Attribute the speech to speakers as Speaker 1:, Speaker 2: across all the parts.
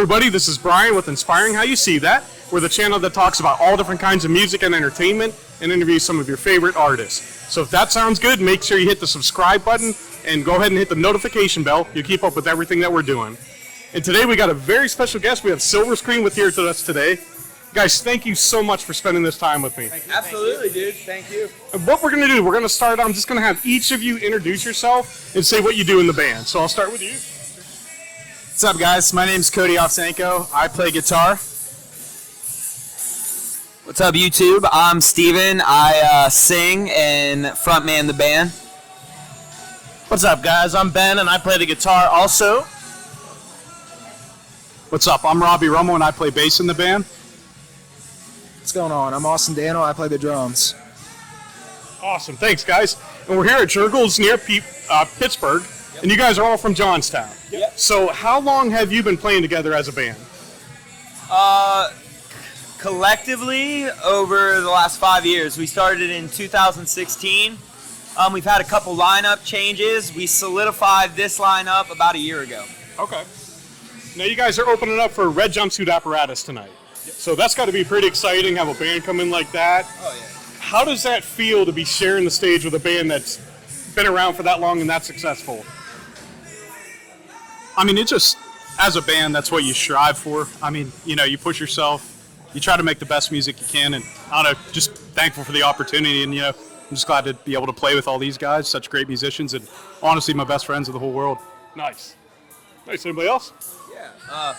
Speaker 1: everybody, this is Brian with Inspiring How You See That. We're the channel that talks about all different kinds of music and entertainment and interviews some of your favorite artists. So if that sounds good, make sure you hit the subscribe button and go ahead and hit the notification bell. You'll keep up with everything that we're doing. And today we got a very special guest. We have Silver Screen with here to us today. Guys, thank you so much for spending this time with me.
Speaker 2: Absolutely, dude. Thank you.
Speaker 1: And what we're going to do, we're going to start, I'm just going to have each of you introduce yourself and say what you do in the band. So I'll start with you.
Speaker 2: What's up, guys? My name's Kody Ofsanko. I play guitar. What's up, YouTube? I'm Stephen. I sing and frontman the band.
Speaker 3: What's up, guys? I'm Ben, and I play the guitar also.
Speaker 1: What's up? I'm Robbi Rummell, and I play bass in the band.
Speaker 4: What's going on? I'm Austin Danel. I play the drums.
Speaker 1: Awesome. Thanks, guys. And we're here at Jergels near Pittsburgh, and you guys are all from Johnstown.
Speaker 2: Yep.
Speaker 1: So how long have you been playing together as a band?
Speaker 2: Collectively, over the last 5 years. We started in 2016. We've had a couple lineup changes. We solidified this lineup about a year ago.
Speaker 1: Okay. Now you guys are opening up for Red Jumpsuit Apparatus tonight. Yep. So that's got to be pretty exciting, have a band come in like that.
Speaker 2: Oh, yeah.
Speaker 1: How does that feel to be sharing the stage with a band that's been around for that long and that successful?
Speaker 5: I mean, it just, as a band, that's what you strive for. I mean, you know, you push yourself, you try to make the best music you can, and I don't know, just thankful for the opportunity, and, you know, I'm just glad to be able to play with all these guys, such great musicians, and honestly, my best friends of the whole world.
Speaker 1: Nice. Nice. Anybody else?
Speaker 2: Yeah.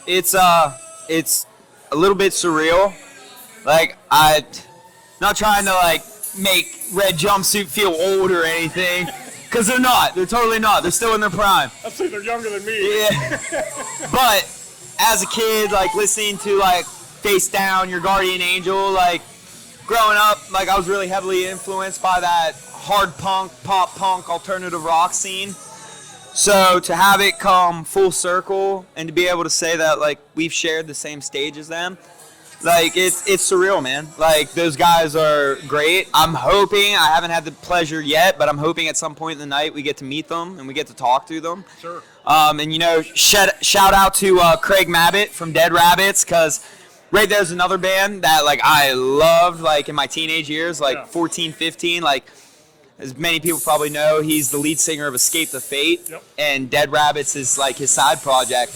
Speaker 2: It's a little bit surreal. Like, I'm not trying to, like, make Red Jumpsuit feel old or anything. Because they're not. They're totally not. They're still in their prime.
Speaker 1: I'd say they're younger than me.
Speaker 2: Yeah. But as a kid, like, listening to, like, Face Down, Your Guardian Angel, like, growing up, like, I was really heavily influenced by that hard punk, pop punk, alternative rock scene. So to have it come full circle and to be able to say that, like, we've shared the same stage as them, like, it's surreal, man. Like, those guys are great. I'm hoping, I haven't had the pleasure yet, but I'm hoping at some point in the night we get to meet them and we get to talk to them.
Speaker 1: Sure.
Speaker 2: And, you know, shout out to Craig Mabbitt from Dead Rabbits, because right there's another band that, like, I loved, like, in my teenage years, like, 14, 15, like, as many people probably know, he's the lead singer of Escape the Fate, and Dead Rabbits is, like, his side project.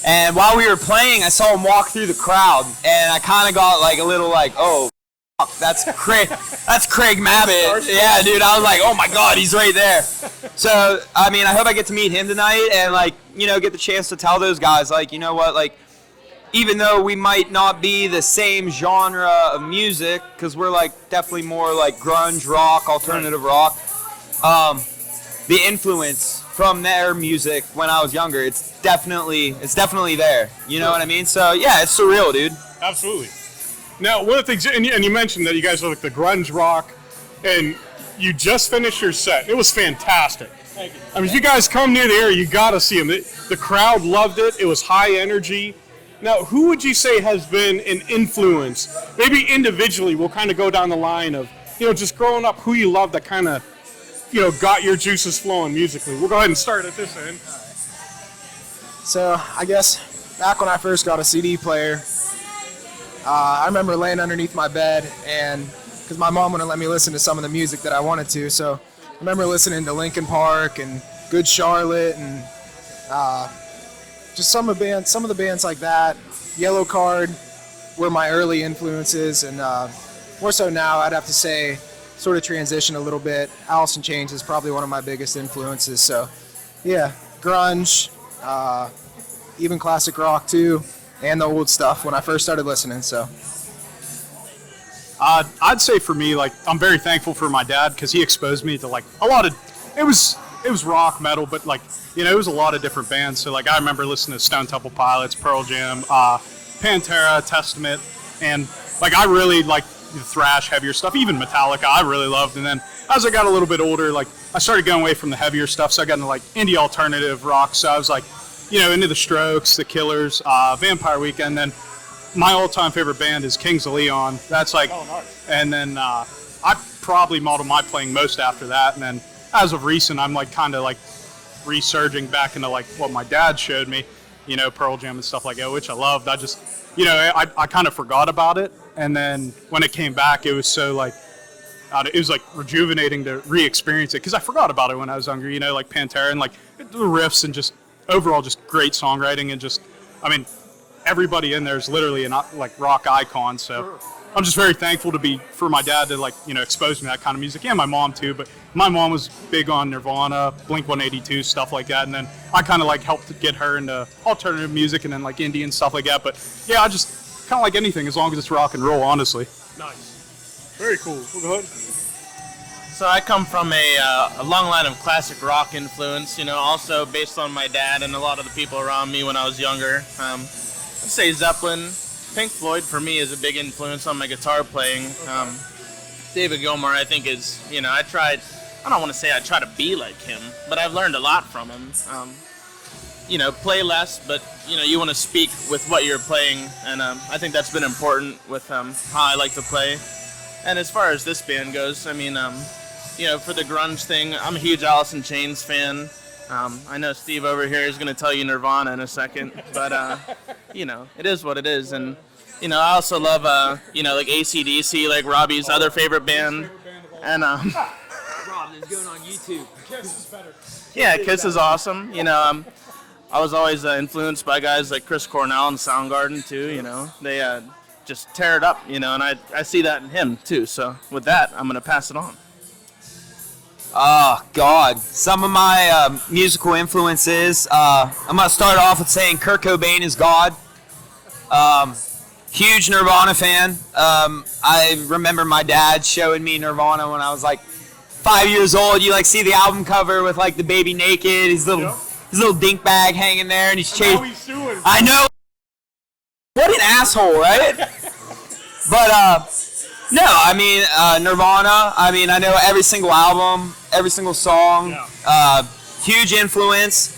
Speaker 2: And while we were playing, I saw him walk through the crowd, and I kind of got, like, a little, like, oh, fuck, that's Craig Mabbitt. Yeah, dude, I was like, oh, my God, he's right there. So, I mean, I hope I get to meet him tonight and, like, you know, get the chance to tell those guys, like, you know what, like, even though we might not be the same genre of music, because we're, like, definitely more, like, grunge rock, alternative rock, the influence from their music when I was younger, it's definitely there. You know what I mean? So, yeah, it's surreal, dude.
Speaker 1: Absolutely. Now, one of the things, and you mentioned that you guys are like the grunge rock, and you just finished your set. It was fantastic.
Speaker 2: Thank you.
Speaker 1: I mean, if you guys come near the area, you got to see them. The crowd loved it. It was high energy. Now, who would you say has been an influence? Maybe individually, we'll kind of go down the line of, you know, just growing up, who you love that kind of, you know, got your juices flowing musically. We'll go ahead and start at this end.
Speaker 4: So I guess back when I first got a CD player, I remember laying underneath my bed, and because my mom wouldn't let me listen to some of the music that I wanted to, so I remember listening to Linkin Park and Good Charlotte and just some of the bands like that. Yellow Card were my early influences, and more so now I'd have to say sort of transition a little bit. Alice in Chains is probably one of my biggest influences. So yeah, grunge, even classic rock too, and the old stuff when I first started listening. So
Speaker 5: I'd say for me, like, I'm very thankful for my dad, because he exposed me to, like, a lot of, it was rock, metal, but, like, you know, it was a lot of different bands. So, like, I remember listening to Stone Temple Pilots, Pearl Jam, Pantera, Testament, and, like, I really like the thrash, heavier stuff, even Metallica I really loved. And then as I got a little bit older, like, I started going away from the heavier stuff, so I got into, like, indie alternative rock. So I was, like, you know, into the Strokes, the Killers, Vampire Weekend. Then my all-time favorite band is Kings of Leon. That's, like, and then I probably modeled my playing most after that. And then as of recent, I'm, like, kind of, like, resurging back into, like, what my dad showed me. Pearl Jam and stuff like that, which I loved. I just, I kind of forgot about it. And then when it came back, it was so like, it was like rejuvenating to re-experience it because I forgot about it when I was younger, like Pantera and like the riffs and just overall just great songwriting and just, everybody in there is literally a like rock icon. So I'm just very thankful for my dad to expose me to that kind of music, and my mom too. But my mom was big on Nirvana, Blink-182, stuff like that, and then I kind of helped to get her into alternative music and then indie and stuff like that. But yeah, I just kind of like anything as long as it's rock and roll, honestly.
Speaker 1: Nice. Very cool. Well, go ahead.
Speaker 3: So I come from a long line of classic rock influence, also based on my dad and a lot of the people around me when I was younger. I'd say Zeppelin. Pink Floyd for me is a big influence on my guitar playing. David Gilmour I think is, I don't want to say I try to be like him, but I've learned a lot from him. Play less, but you want to speak with what you're playing, and I think that's been important with how I like to play. And as far as this band goes, for the grunge thing, I'm a huge Alice in Chains fan. I know Steve over here is going to tell you Nirvana in a second, but, it is what it is. And, I also love, like AC/DC, like Robbi's other favorite band. And,
Speaker 2: Rob, it's going on YouTube.
Speaker 1: Kiss is better.
Speaker 3: Yeah, Kiss is awesome. I was always influenced by guys like Chris Cornell and Soundgarden, too, They just tear it up, and I see that in him, too. So with that, I'm going to pass it on.
Speaker 2: Oh, God. Some of my musical influences, I'm going to start off with saying Kurt Cobain is God. Huge Nirvana fan. I remember my dad showing me Nirvana when I was 5 years old. You see the album cover with the baby naked, his little dink bag hanging there, and he's chasing.
Speaker 1: He's suing.
Speaker 2: I know. What an asshole, right? But no, Nirvana. I know every single album, every single song.
Speaker 1: Yeah.
Speaker 2: Huge influence.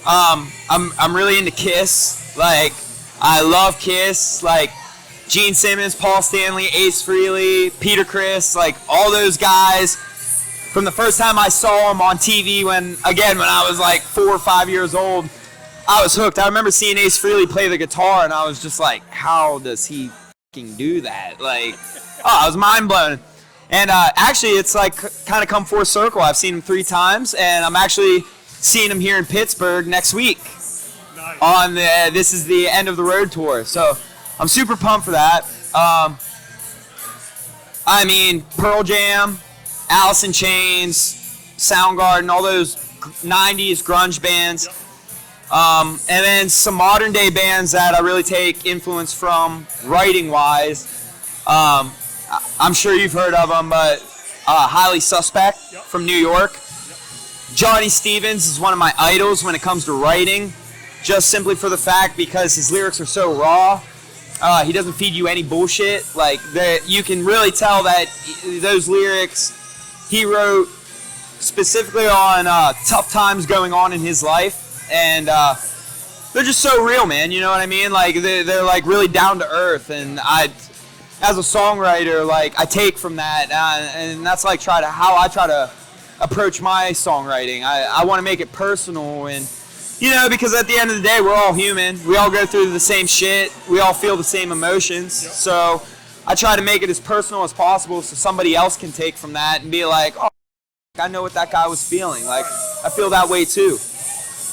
Speaker 2: I'm really into Kiss. I love Kiss. Gene Simmons, Paul Stanley, Ace Frehley, Peter Criss. All those guys. From the first time I saw them on TV when I was 4 or 5 years old, I was hooked. I remember seeing Ace Frehley play the guitar, and I was just how does he fucking do that? I was mind blown. And actually, it's kind of come full circle. I've seen him 3 times, and I'm actually seeing him here in Pittsburgh next week.
Speaker 1: Nice.
Speaker 2: This is the end of the road tour, so I'm super pumped for that. Pearl Jam, Alice in Chains, Soundgarden, all those 90s grunge bands. And then some modern day bands that I really take influence from writing wise. I'm sure you've heard of them, but Highly Suspect from New York. Johnny Stevens is one of my idols when it comes to writing, just simply for the fact because his lyrics are so raw. He doesn't feed you any bullshit. You can really tell that those lyrics he wrote specifically on tough times going on in his life, and they're just so real, man. You know what I mean? They're really down to earth, and as a songwriter, I take from that, and that's how I try to approach my songwriting. I want to make it personal, and because at the end of the day, we're all human. We all go through the same shit. We all feel the same emotions. Yep. So I try to make it as personal as possible so somebody else can take from that and be oh, I know what that guy was feeling. I feel that way too.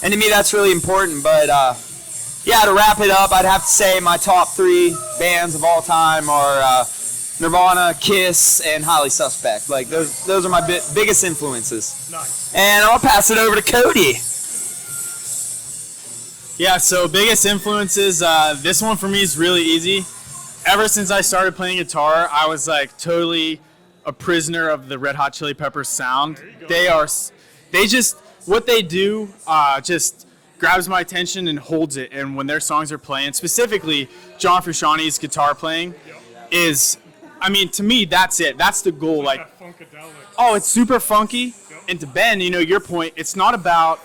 Speaker 2: And to me, that's really important. But to wrap it up, I'd have to say my top 3 bands of all time are Nirvana, Kiss, and Highly Suspect. Those are my biggest influences.
Speaker 1: Nice.
Speaker 2: And I'll pass it over to Kody.
Speaker 6: Yeah, so biggest influences, this one for me is really easy. Ever since I started playing guitar, I was totally a prisoner of the Red Hot Chili Peppers sound. What they do just grabs my attention and holds it. And when their songs are playing, specifically John Frusciante's guitar playing is, to me, that's it. That's the goal. It's super funky.
Speaker 1: Yep.
Speaker 6: And to Ben, your point, it's not about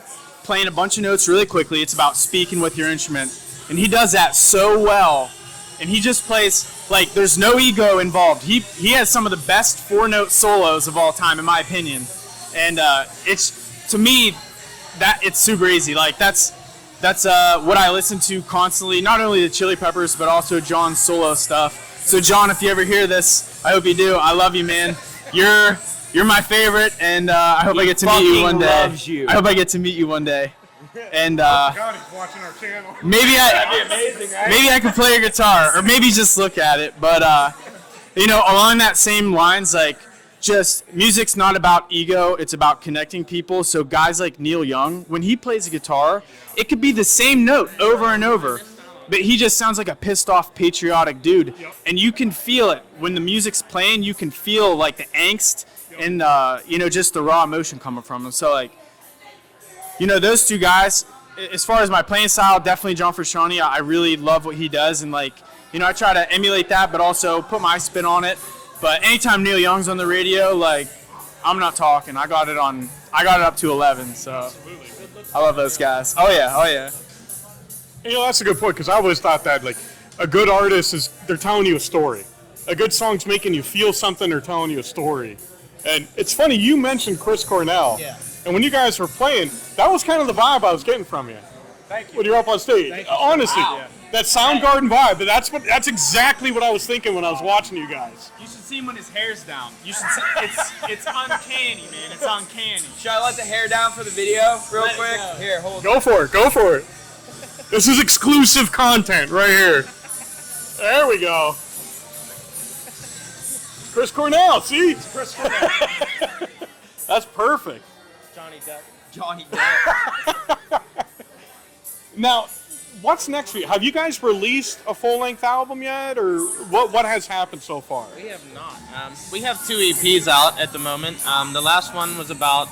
Speaker 6: playing a bunch of notes really quickly. It's about speaking with your instrument. And he does that so well. And he just plays, there's no ego involved. He has some of the best 4-note solos of all time, in my opinion. And it's, to me, that it's super easy. That's That's what I listen to constantly, not only the Chili Peppers, but also John's solo stuff. So John, if you ever hear this, I hope you do. I love you, man. You're my favorite, and I hope I get to meet you one day.
Speaker 2: Loves you.
Speaker 6: I hope I get to meet you one day. And
Speaker 1: God, he's watching our channel.
Speaker 6: maybe I can play your guitar, or maybe just look at it. But along that same lines, like, just music's not about ego, it's about connecting people. So guys like Neil Young, when he plays a guitar, it could be the same note over and over, but he just sounds like a pissed off patriotic dude. And you can feel it when the music's playing. You can feel like the angst and just the raw emotion coming from him. So like, those two guys, as far as my playing style, definitely John Frusciante. I really love what he does, and like, I try to emulate that, but also put my spin on it. But anytime Neil Young's on the radio, like, I'm not talking. I got it up to 11. So I love those guys. Oh yeah.
Speaker 1: That's a good point, because I always thought that, like, a good artist is, they're telling you a story. A good song's making you feel something, they're telling you a story. And it's funny, you mentioned Chris Cornell.
Speaker 4: Yeah.
Speaker 1: And when you guys were playing, that was kind of the vibe I was getting from you.
Speaker 4: Thank you.
Speaker 1: When you're up on stage.
Speaker 4: Thank you.
Speaker 1: Honestly,
Speaker 4: Wow.
Speaker 1: that Soundgarden vibe, but that's exactly what I was thinking when I was watching you guys.
Speaker 6: You should see him when his hair's down. You should see, it's uncanny, man. It's uncanny.
Speaker 2: Should I let the hair down for the video real quick? Here, hold
Speaker 1: Go for it. This is exclusive content right here. There we go. Chris Cornell, see? Chris Cornell. That's perfect.
Speaker 2: Johnny Depp.
Speaker 1: Now, what's next for you? Have you guys released a full-length album yet, or what has happened so far?
Speaker 3: We have not. We have 2 EPs out at the moment. The last one was about,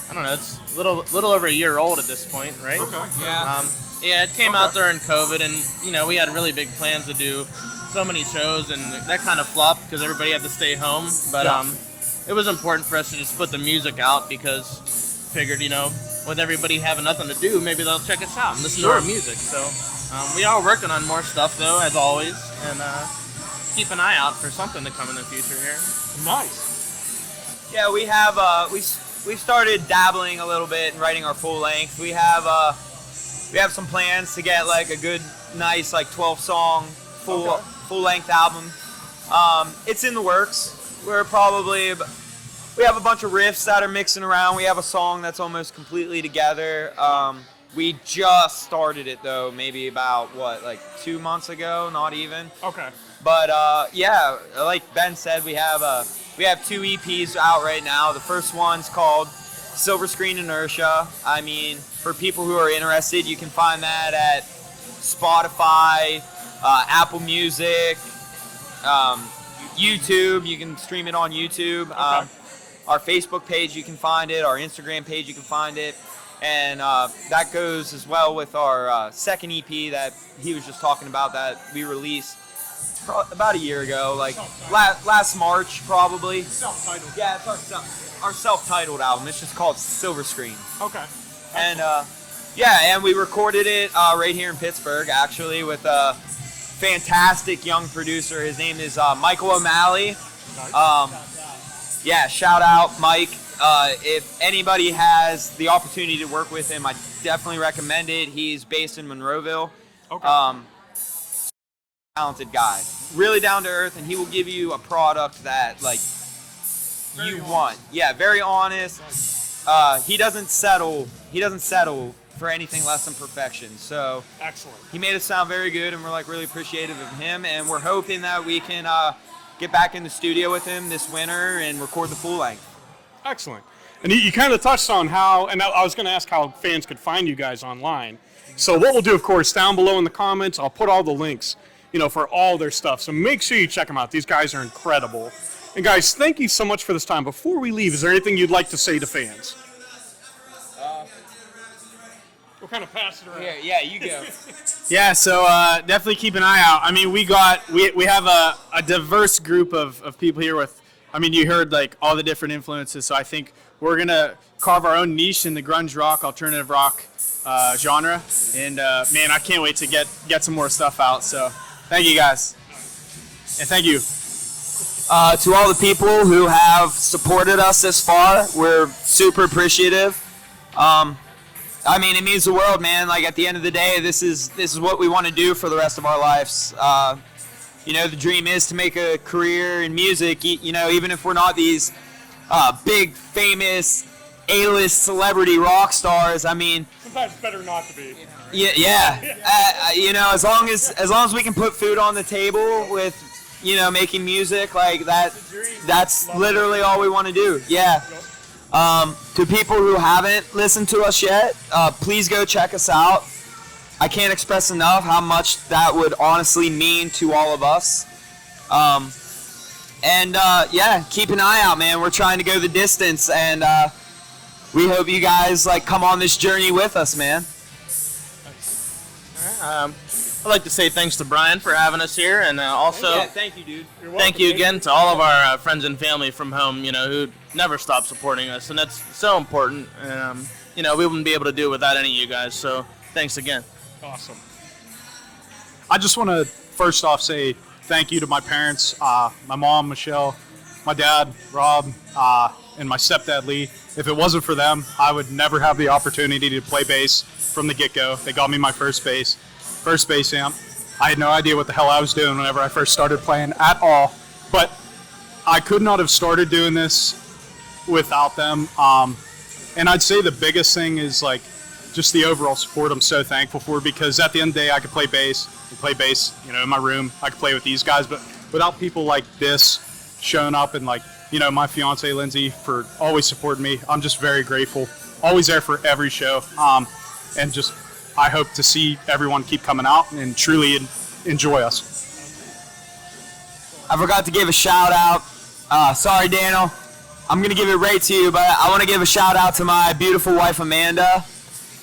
Speaker 3: I don't know, it's a little over a year old at this point, right?
Speaker 1: Okay.
Speaker 2: Yeah.
Speaker 3: It came out during COVID, and we had really big plans to do so many shows, and that kind of flopped because everybody had to stay home. But it was important for us to just put the music out, because figured, with everybody having nothing to do, maybe they'll check us out and listen to our music. So we are working on more stuff, though, as always, and keep an eye out for something to come in the future here.
Speaker 1: Nice.
Speaker 2: Yeah, we have we started dabbling a little bit in writing our full length. We have some plans to get like a good, nice, like 12-song full length album. It's in the works. We have a bunch of riffs that are mixing around. We have a song that's almost completely together. We just started it though, maybe about 2 months ago, not even.
Speaker 1: Okay.
Speaker 2: But like Ben said, we have 2 EPs out right now. The first one's called Silver Screen Inertia. I mean, for people who are interested, you can find that at Spotify, Apple Music, YouTube. You can stream it on YouTube.
Speaker 1: Okay.
Speaker 2: Our Facebook page, you can find it. Our Instagram page, you can find it. And that goes as well with our second EP that he was just talking about that we released about a year ago, like last March probably.
Speaker 1: Self-titled.
Speaker 2: Yeah, it's our self-titled album. It's just called Silver Screen.
Speaker 1: Okay.
Speaker 2: And and we recorded it right here in Pittsburgh, actually, with a fantastic young producer. His name is Michael O'Malley. Shout out Mike. If anybody has the opportunity to work with him, I definitely recommend it. He's based in Monroeville.
Speaker 1: Okay.
Speaker 2: Talented guy, really down to earth, and he will give you a product that you want. Yeah, very honest. He doesn't settle for anything less than perfection. So
Speaker 1: Excellent.
Speaker 2: he made us sound very good, and we're really appreciative of him, and we're hoping that we can get back in the studio with him this winter and record the full length.
Speaker 1: Excellent. And you kind of touched on how, and I was going to ask how fans could find you guys online. So what we'll do, of course, down below in the comments, I'll put all the links, for all their stuff. So make sure you check them out. These guys are incredible. And guys, thank you so much for this time. Before we leave, is there anything you'd like to say to fans? We'll kind of pass it around.
Speaker 2: Yeah, you go.
Speaker 6: Yeah, so definitely keep an eye out. I mean, we have a diverse group of people here with, you heard all the different influences, so I think we're going to carve our own niche in the grunge rock, alternative rock genre. And man, I can't wait to get some more stuff out. So thank you guys. And thank you.
Speaker 2: To all the people who have supported us this far, we're super appreciative. I mean, it means the world, man. Like, at the end of the day, this is what we want to do for the rest of our lives. You know, the dream is to make a career in music, you know, even if we're not these big, famous, A-list celebrity rock stars. I mean,
Speaker 1: Sometimes it's better not to be.
Speaker 2: yeah. You know, as long as we can put food on the table with, you know, making music like that, that's literally all we want to do. Yeah. To people who haven't listened to us yet, please go check us out. I can't express enough how much that would honestly mean to all of us. Yeah, keep an eye out, man. We're trying to go the distance, and we hope you guys like come on this journey with us, man.
Speaker 3: I'd like to say thanks to Brian for having us here, and also
Speaker 2: Thank you, dude.
Speaker 3: thank you again to all of our friends and family from home, you know, who never stop supporting us, and that's so important. You know, we wouldn't be able to do it without any of you guys, so thanks again.
Speaker 1: Awesome.
Speaker 5: I just want to first off say thank you to my parents, my mom, Michelle, my dad, Rob, and my stepdad, Lee. If it wasn't for them, I would never have the opportunity to play bass from the get-go. They got me my first bass amp. I had no idea what the hell I was doing whenever I first started playing at all, but I could not have started doing this without them. And I'd say the biggest thing is like just the overall support I'm so thankful for, because at the end of the day I could play bass, you know, in my room. I could play with these guys, but without people like this showing up, and like, you know, my fiance Lindsay for always supporting me, I'm just very grateful. Always there for every show. And just I hope to see everyone keep coming out and truly enjoy us.
Speaker 2: I forgot to give a shout out. Sorry, Daniel. I'm going to give it right to you, but I want to give a shout out to my beautiful wife, Amanda,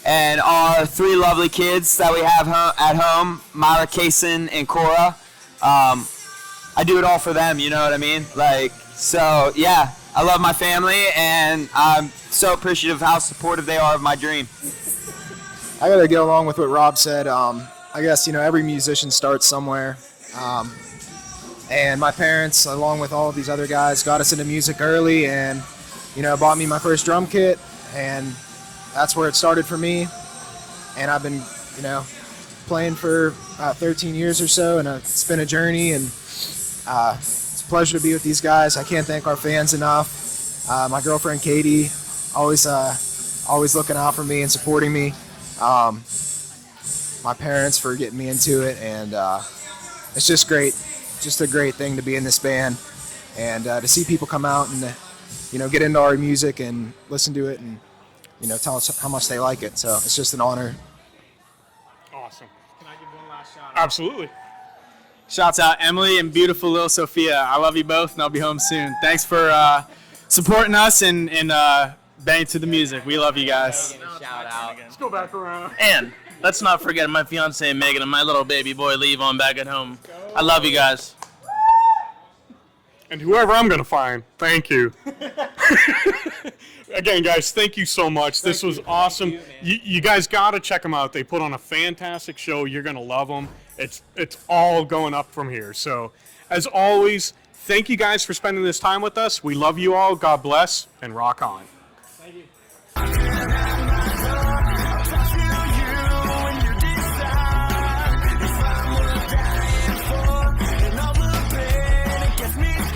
Speaker 2: and our 3 lovely kids that we have at home, Myra, Kason, and Cora. I do it all for them, you know what I mean? Like, so, yeah, I love my family, and I'm so appreciative of how supportive they are of my dream.
Speaker 4: I gotta go along with what Rob said. I guess, you know, every musician starts somewhere. And my parents, along with all of these other guys, got us into music early and, you know, bought me my first drum kit. And that's where it started for me. And I've been, you know, playing for 13 years or so, and it's been a journey, and it's a pleasure to be with these guys. I can't thank our fans enough. My girlfriend Kody, always looking out for me and supporting me. My parents for getting me into it, and it's just great. Just a great thing to be in this band, and to see people come out and, you know, get into our music and listen to it, and, you know, tell us how much they like it. So it's just an honor.
Speaker 1: Awesome.
Speaker 6: Can I give one last shout out?
Speaker 1: Absolutely.
Speaker 6: Shouts out Emily and beautiful little Sophia. I love you both, and I'll be home soon. Thanks for supporting us and banging to the music. We love you guys.
Speaker 2: Shout out.
Speaker 1: Let's go back around.
Speaker 3: And let's not forget my fiance Megan and my little baby boy Levon back at home. I love you guys.
Speaker 1: And whoever I'm going to find, thank you. Again, guys, thank you so much. This was awesome. You guys got to check them out. They put on a fantastic show. You're going to love them. It's all going up from here. So, as always, thank you guys for spending this time with us. We love you all. God bless, and rock on.